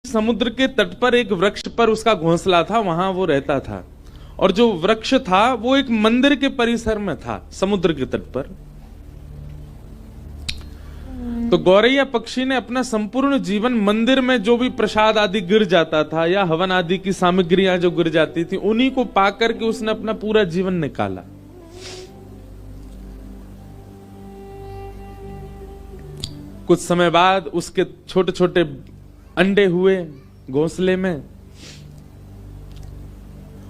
समुद्र के तट पर एक वृक्ष पर उसका घोंसला था, वहां वो रहता था। और जो वृक्ष था वो एक मंदिर के परिसर में था, समुद्र के तट पर। तो गौरैया पक्षी ने अपना संपूर्ण जीवन मंदिर में जो भी प्रसाद आदि गिर जाता था या हवन आदि की सामग्रियां जो गिर जाती थी, उन्हीं को पाकर के उसने अपना पूरा जीवन निकाला। कुछ समय बाद उसके छोटे छोटे अंडे हुए घोंसले में।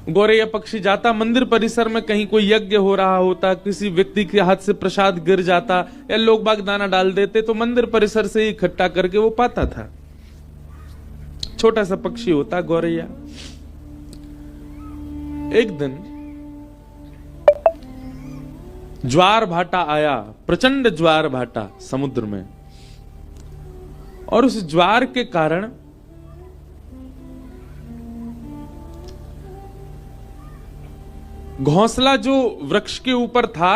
गौरैया पक्षी जाता मंदिर परिसर में, कहीं कोई यज्ञ हो रहा होता, किसी व्यक्ति के हाथ से प्रसाद गिर जाता या लोग बाग दाना डाल देते, तो मंदिर परिसर से ही इकट्ठा करके वो पाता था। छोटा सा पक्षी होता गौरैया। एक दिन ज्वार भाटा आया, प्रचंड ज्वार भाटा समुद्र में, और उस ज्वार के कारण घोंसला जो वृक्ष के ऊपर था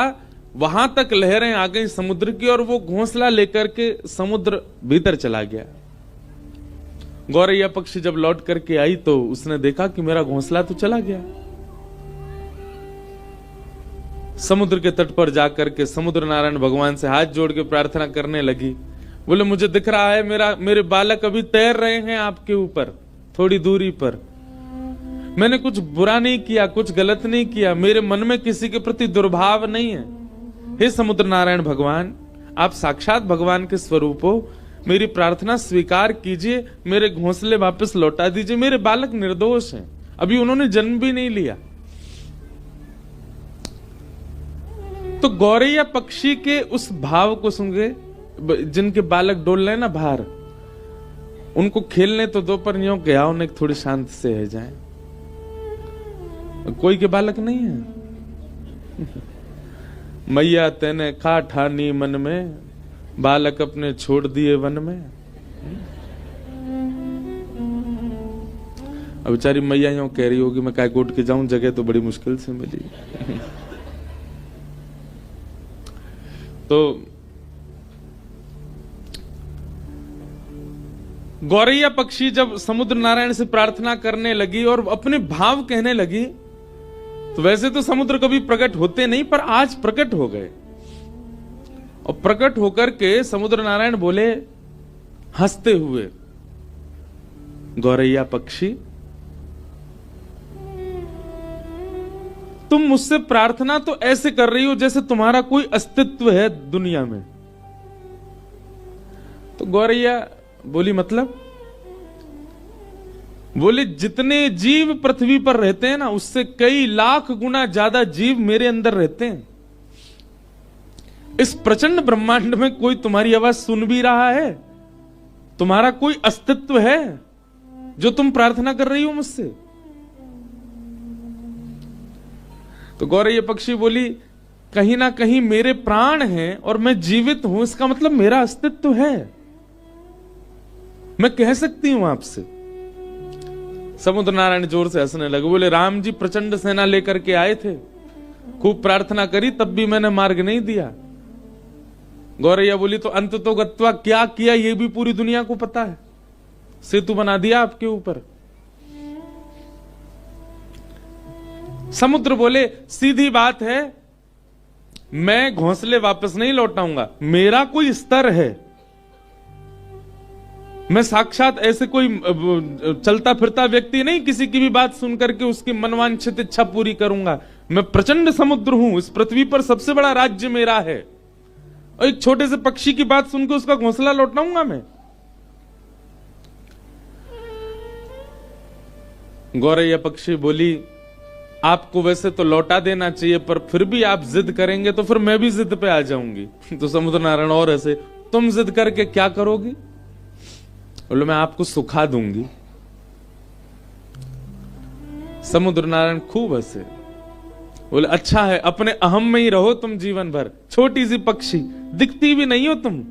वहां तक लहरें आ गई समुद्र की, और वो घोंसला लेकर के समुद्र भीतर चला गया। गौरैया पक्षी जब लौट करके आई तो उसने देखा कि मेरा घोंसला तो चला गया। समुद्र के तट पर जाकर के समुद्र नारायण भगवान से हाथ जोड़ के प्रार्थना करने लगी। बोले, मुझे दिख रहा है मेरे बालक अभी तैर रहे हैं आपके ऊपर थोड़ी दूरी पर। मैंने कुछ बुरा नहीं किया, कुछ गलत नहीं किया, मेरे मन में किसी के प्रति दुर्भाव नहीं है। हे समुद्र नारायण भगवान, आप साक्षात भगवान के स्वरूप हो, मेरी प्रार्थना स्वीकार कीजिए, मेरे घोंसले वापस लौटा दीजिए। मेरे बालक निर्दोष हैं, अभी उन्होंने जन्म भी नहीं लिया। तो गौरैया पक्षी के उस भाव को सुन के, जिनके बालक डोल रहे ना बाहर, उनको खेलने तो दो, पर यूं क्या उन्हें थोड़ी शांति से है जाए। कोई के बालक नहीं है। मैया तेने खा ठानी मन में, बालक अपने छोड़ दिए वन में। अब बेचारी मैया यूं कह रही होगी, मैं काय कोट के जाऊं, जगह तो बड़ी मुश्किल से मिली। तो गौरैया पक्षी जब समुद्र नारायण से प्रार्थना करने लगी और अपने भाव कहने लगी, तो वैसे तो समुद्र कभी प्रकट होते नहीं, पर आज प्रकट हो गए। और प्रकट होकर के समुद्र नारायण बोले हंसते हुए, गौरैया पक्षी, तुम मुझसे प्रार्थना तो ऐसे कर रही हो जैसे तुम्हारा कोई अस्तित्व है दुनिया में। तो गौरैया बोली, मतलब? बोले, जितने जीव पृथ्वी पर रहते हैं ना, उससे कई लाख गुना ज्यादा जीव मेरे अंदर रहते हैं। इस प्रचंड ब्रह्मांड में कोई तुम्हारी आवाज सुन भी रहा है? तुम्हारा कोई अस्तित्व है जो तुम प्रार्थना कर रही हो मुझसे? तो गौरैया पक्षी बोली, कहीं ना कहीं मेरे प्राण हैं और मैं जीवित हूं, इसका मतलब मेरा अस्तित्व है, मैं कह सकती हूं आपसे। समुद्र नारायण जोर से हंसने लगे। बोले, राम जी प्रचंड सेना लेकर के आए थे, खूब प्रार्थना करी, तब भी मैंने मार्ग नहीं दिया। गौरैया बोली, तो अंत तो गत्वा क्या किया ये भी पूरी दुनिया को पता है, सेतु बना दिया आपके ऊपर। समुद्र बोले, सीधी बात है, मैं घोंसले वापस नहीं लौटाऊंगा, मेरा कोई स्तर है, मैं साक्षात ऐसे कोई चलता फिरता व्यक्ति नहीं, किसी की भी बात सुनकर के उसकी मनवांछित इच्छा पूरी करूंगा। मैं प्रचंड समुद्र हूं, इस पृथ्वी पर सबसे बड़ा राज्य मेरा है, और एक छोटे से पक्षी की बात सुनकर उसका घोंसला लौटाऊंगा मैं? गौरैया पक्षी बोली, आपको वैसे तो लौटा देना चाहिए, पर फिर भी आप जिद करेंगे तो फिर मैं भी जिद पे आ जाऊंगी। तो समुद्र नारायण और ऐसे, तुम जिद करके क्या करोगी? बोले, मैं आपको सुखा दूंगी। समुद्र नारायण खूब हंसे। बोले, अच्छा है, अपने अहम में ही रहो तुम जीवन भर, छोटी सी पक्षी, दिखती भी नहीं हो तुम,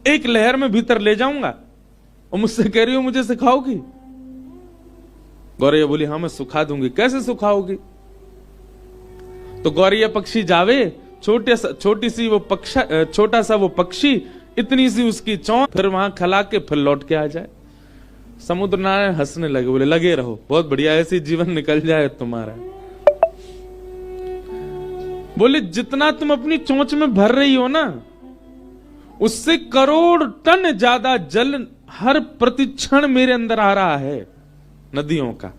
एक लहर में भीतर ले जाऊंगा, और मुझसे कह रही हो मुझे सिखाओगी? गौरैया बोली, हाँ मैं सुखा दूंगी। कैसे सुखाओगी? तो गौरैया पक्षी जावे, छोटी सी वो छोटा सा वो पक्षी, इतनी सी उसकी चोंच, फिर वहां खला के फिर लौट के आ जाए। समुद्र नारायण हंसने लगे, बोले लगे रहो, बहुत बढ़िया, ऐसे जीवन निकल जाए तुम्हारा। बोले जितना तुम अपनी चोंच में भर रही हो ना, उससे करोड़ टन ज्यादा जल हर प्रतिक्षण मेरे अंदर आ रहा है, नदियों का।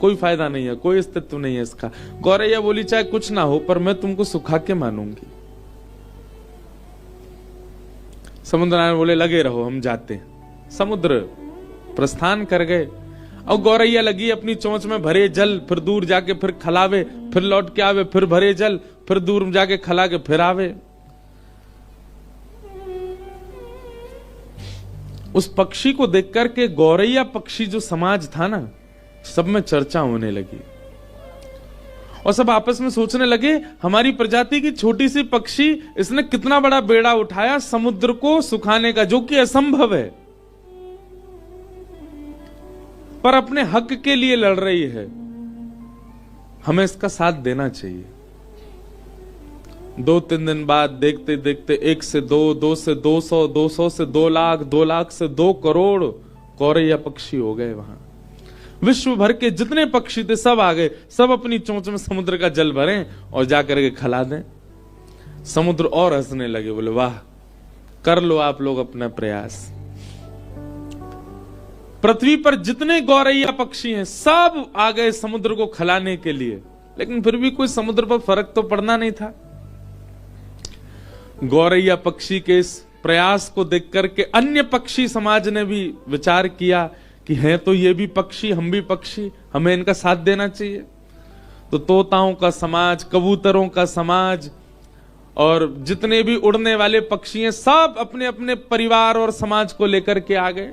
कोई फायदा नहीं है, कोई अस्तित्व नहीं है इसका। गौरैया बोली चाहे कुछ ना हो, पर मैं तुमको सुखा के मानूंगी। समुद्र नारायण बोले लगे रहो, हम जाते हैं। समुद्र प्रस्थान कर गए। और गौरैया लगी अपनी चोंच में भरे जल, फिर दूर जाके फिर खलावे, फिर लौट के आवे, फिर भरे जल, फिर दूर जाके खला के फिर आवे। उस पक्षी को देख करके गौरैया पक्षी जो समाज था ना, सब में चर्चा होने लगी। और सब आपस में सोचने लगे हमारी प्रजाति की छोटी सी पक्षी, इसने कितना बड़ा बेड़ा उठाया समुद्र को सुखाने का, जो कि असंभव है, पर अपने हक के लिए लड़ रही है। हमें इसका साथ देना चाहिए। 2-3 दिन बाद देखते देखते 1 से 2, 2 से 200, 200 से 2 लाख, 2 लाख से 2 करोड़ गौरैया पक्षी हो गए। वहां विश्व भर के जितने पक्षी थे सब आ गए, सब अपनी चोंच में समुद्र का जल भरें और जाकर के खिला दें। समुद्र और हंसने लगे, बोले वाह, कर लो आप लोग अपना प्रयास। पृथ्वी पर जितने गौरैया पक्षी हैं सब आ गए समुद्र को खिलाने के लिए, लेकिन फिर भी कोई समुद्र पर फर्क तो पड़ना नहीं था। गौरैया पक्षी के इस प्रयास को देख करके अन्य पक्षी समाज ने भी विचार किया कि हैं तो ये भी पक्षी, हम भी पक्षी, हमें इनका साथ देना चाहिए। तो तोताओं का समाज, कबूतरों का समाज और जितने भी उड़ने वाले पक्षी हैं सब अपने अपने परिवार और समाज को लेकर के आ गए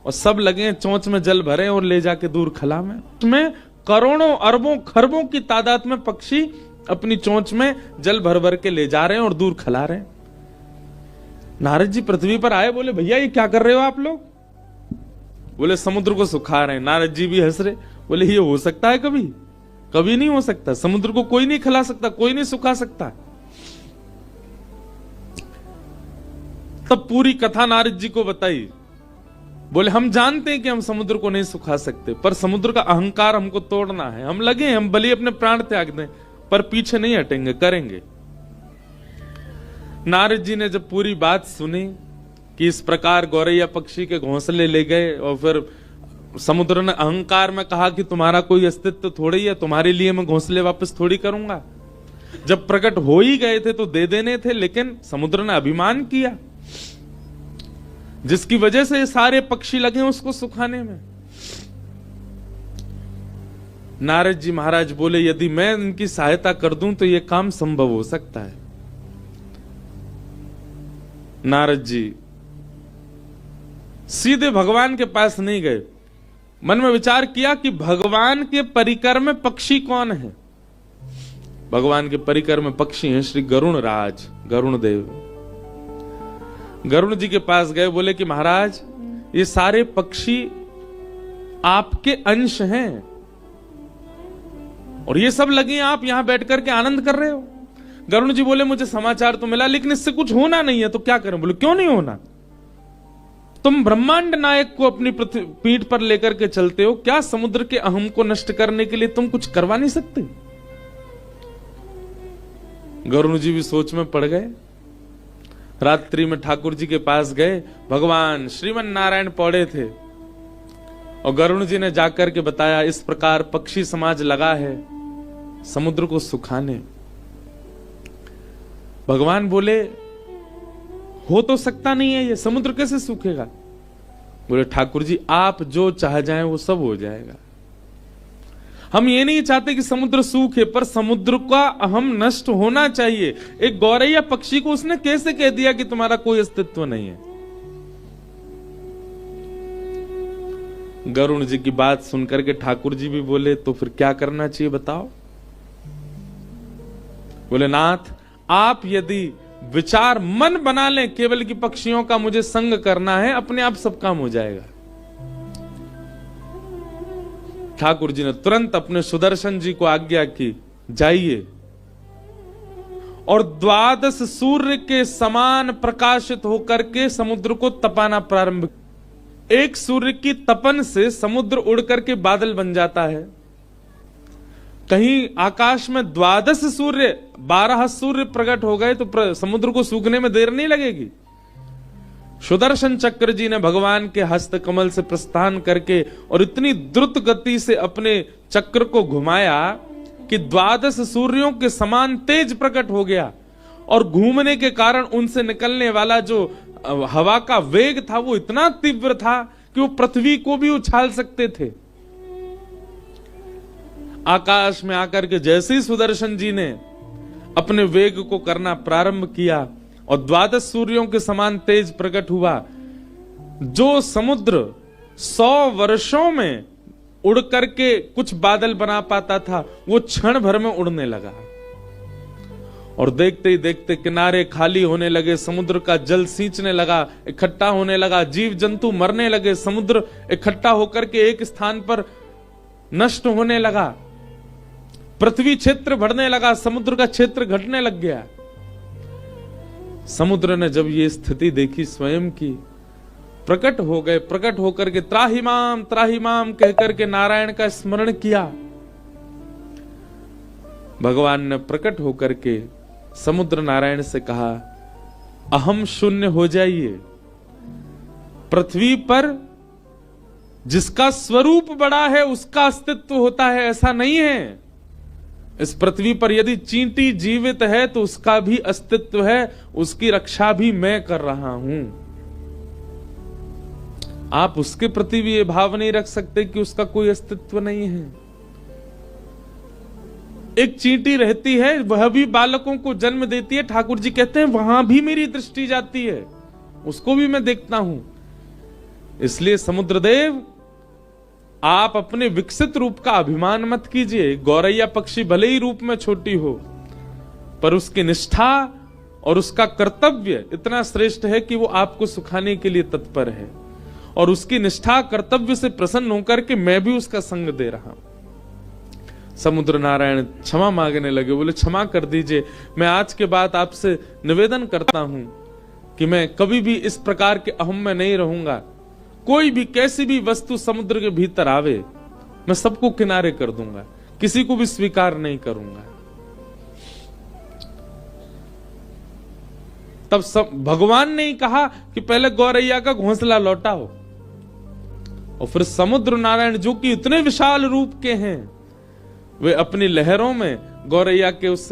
और सब लगे चोंच में जल भरे और ले जाके दूर खला में। उसमें करोड़ों अरबों खरबों की तादाद में पक्षी अपनी चोंच में जल भर भर के ले जा रहे हैं और दूर खिला रहे हैं। नारद जी पृथ्वी पर आए, बोले भैया ये क्या कर रहे हो आप लोग? बोले समुद्र को सुखा रहे हैं। नारद जी भी हंस रहे, बोले ये हो सकता है कभी? कभी नहीं हो सकता। समुद्र को कोई नहीं खिला सकता, कोई नहीं सुखा सकता। तब पूरी कथा नारद जी को बताई। बोले हम जानते हैं कि हम समुद्र को नहीं सुखा सकते, पर समुद्र का अहंकार हमको तोड़ना है। हम लगे, हम भले अपने प्राण त्याग दें, पर पीछे नहीं हटेंगे, करेंगे। नारद जी ने जब पूरी बात सुनी कि इस प्रकार गौरैया पक्षी के घोंसले ले गए और फिर समुद्र ने अहंकार में कहा कि तुम्हारा कोई अस्तित्व थोड़ी है, तुम्हारे लिए मैं घोंसले वापस थोड़ी करूंगा। जब प्रकट हो ही गए थे तो दे देने थे, लेकिन समुद्र ने अभिमान किया, जिसकी वजह से सारे पक्षी लगे उसको सुखाने में। नारद जी महाराज बोले यदि मैं इनकी सहायता कर दूं तो यह काम संभव हो सकता है। नारद जी सीधे भगवान के पास नहीं गए, मन में विचार किया कि भगवान के परिकर में पक्षी कौन है। भगवान के परिकर में पक्षी हैं श्री गरुण राज, गरुण देव। गरुण जी के पास गए, बोले कि महाराज ये सारे पक्षी आपके अंश हैं और ये सब लगे आप यहां बैठ करके आनंद कर रहे हो। गरुण जी बोले मुझे समाचार तो मिला, लेकिन इससे कुछ होना नहीं है, तो क्या करें? बोले क्यों नहीं होना? तुम ब्रह्मांड नायक को अपनी पीठ पर लेकर के चलते हो, क्या समुद्र के अहम को नष्ट करने के लिए तुम कुछ करवा नहीं सकते? गरुण जी भी सोच में पड़ गए। रात्रि में ठाकुर जी के पास गए, भगवान श्रीमन नारायण पौड़े थे और गरुण जी ने जाकर के बताया इस प्रकार पक्षी समाज लगा है समुद्र को सुखाने। भगवान बोले हो तो सकता नहीं है, ये समुद्र कैसे सूखेगा? बोले ठाकुर जी आप जो चाह जाएं वो सब हो जाएगा। हम ये नहीं चाहते कि समुद्र सूखे, पर समुद्र का अहम नष्ट होना चाहिए। एक गौरैया पक्षी को उसने कैसे कह दिया कि तुम्हारा कोई अस्तित्व नहीं है? गरुण जी की बात सुनकर के ठाकुर जी भी बोले तो फिर क्या करना चाहिए बताओ? बोले नाथ आप यदि विचार मन बना लें केवल कि पक्षियों का मुझे संग करना है, अपने आप सब काम हो जाएगा। ठाकुर जी ने तुरंत अपने सुदर्शन जी को आज्ञा की जाइए और 12 सूर्य के समान प्रकाशित होकर के समुद्र को तपाना प्रारंभ। एक सूर्य की तपन से समुद्र उड़ करके बादल बन जाता है। कहीं आकाश में 12 सूर्य 12 सूर्य प्रकट हो गए तो समुद्र को सूखने में देर नहीं लगेगी। सुदर्शन चक्र जी ने भगवान के हस्त कमल से प्रस्थान करके और इतनी द्रुत गति से अपने चक्र को घुमाया कि 12 सूर्यों के समान तेज प्रकट हो गया, और घूमने के कारण उनसे निकलने वाला जो हवा का वेग था वो इतना तीव्र था कि वो पृथ्वी को भी उछाल सकते थे। आकाश में आकर के जैसे ही सुदर्शन जी ने अपने वेग को करना प्रारंभ किया और 12 सूर्यों के समान तेज प्रकट हुआ, जो समुद्र 100 वर्षों में उड़ करके कुछ बादल बना पाता था वो क्षण भर में उड़ने लगा। और देखते ही देखते किनारे खाली होने लगे, समुद्र का जल सींचने लगा, इकट्ठा होने लगा, जीव जंतु मरने लगे, समुद्र इकट्ठा होकर के एक स्थान पर नष्ट होने लगा, पृथ्वी क्षेत्र बढ़ने लगा, समुद्र का क्षेत्र घटने लग गया। समुद्र ने जब ये स्थिति देखी स्वयं की, प्रकट हो गए, प्रकट होकर के त्राहिमाम कहकर के नारायण का स्मरण किया। भगवान ने प्रकट होकर के समुद्र नारायण से कहा, अहम शून्य हो जाइए। पृथ्वी पर जिसका स्वरूप बड़ा है उसका अस्तित्व होता है, ऐसा नहीं है। इस पृथ्वी पर यदि चींटी जीवित है तो उसका भी अस्तित्व है, उसकी रक्षा भी मैं कर रहा हूं। आप उसके प्रति भी ये भाव नहीं रख सकते कि उसका कोई अस्तित्व नहीं है। एक चींटी रहती है, वह भी बालकों को जन्म देती है, ठाकुर जी कहते हैं वहां भी मेरी दृष्टि जाती है, उसको भी मैं देखता हूं। इसलिए समुद्रदेव, आप अपने विकसित रूप का अभिमान मत कीजिए। गौरैया पक्षी भले ही रूप में छोटी हो, पर उसकी निष्ठा और उसका कर्तव्य इतना श्रेष्ठ है कि वो आपको सुखाने के लिए तत्पर है, और उसकी निष्ठा कर्तव्य से प्रसन्न होकर के मैं भी उसका संग दे रहा हूं। समुद्र नारायण क्षमा मांगने लगे, बोले क्षमा कर दीजिए, मैं आज के बाद आपसे निवेदन करता हूं कि मैं कभी भी इस प्रकार के अहम में नहीं रहूंगा। कोई भी कैसी भी वस्तु समुद्र के भीतर आवे, मैं सबको किनारे कर दूंगा, किसी को भी स्वीकार नहीं करूंगा। तब भगवान ने ही कहा कि पहले गौरैया का घोंसला लौटाओ, और फिर समुद्र नारायण जो कि इतने विशाल रूप के हैं, वे अपनी लहरों में गौरैया के उस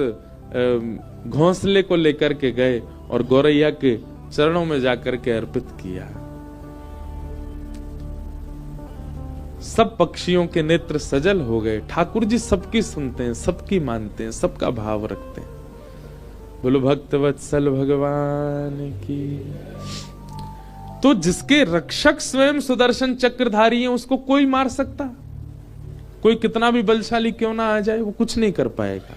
घोंसले को लेकर के गए और गौरैया के चरणों में जाकर के अर्पित किया। सब पक्षियों के नेत्र सजल हो गए। ठाकुर जी सबकी सुनते हैं, सबकी मानते हैं, सबका भाव रखते हैं। बोलो भक्तवत्सल भगवान की। तो जिसके रक्षक स्वयं सुदर्शन चक्रधारी हैं, उसको कोई मार सकता? कोई कितना भी बलशाली क्यों ना आ जाए, वो कुछ नहीं कर पाएगा।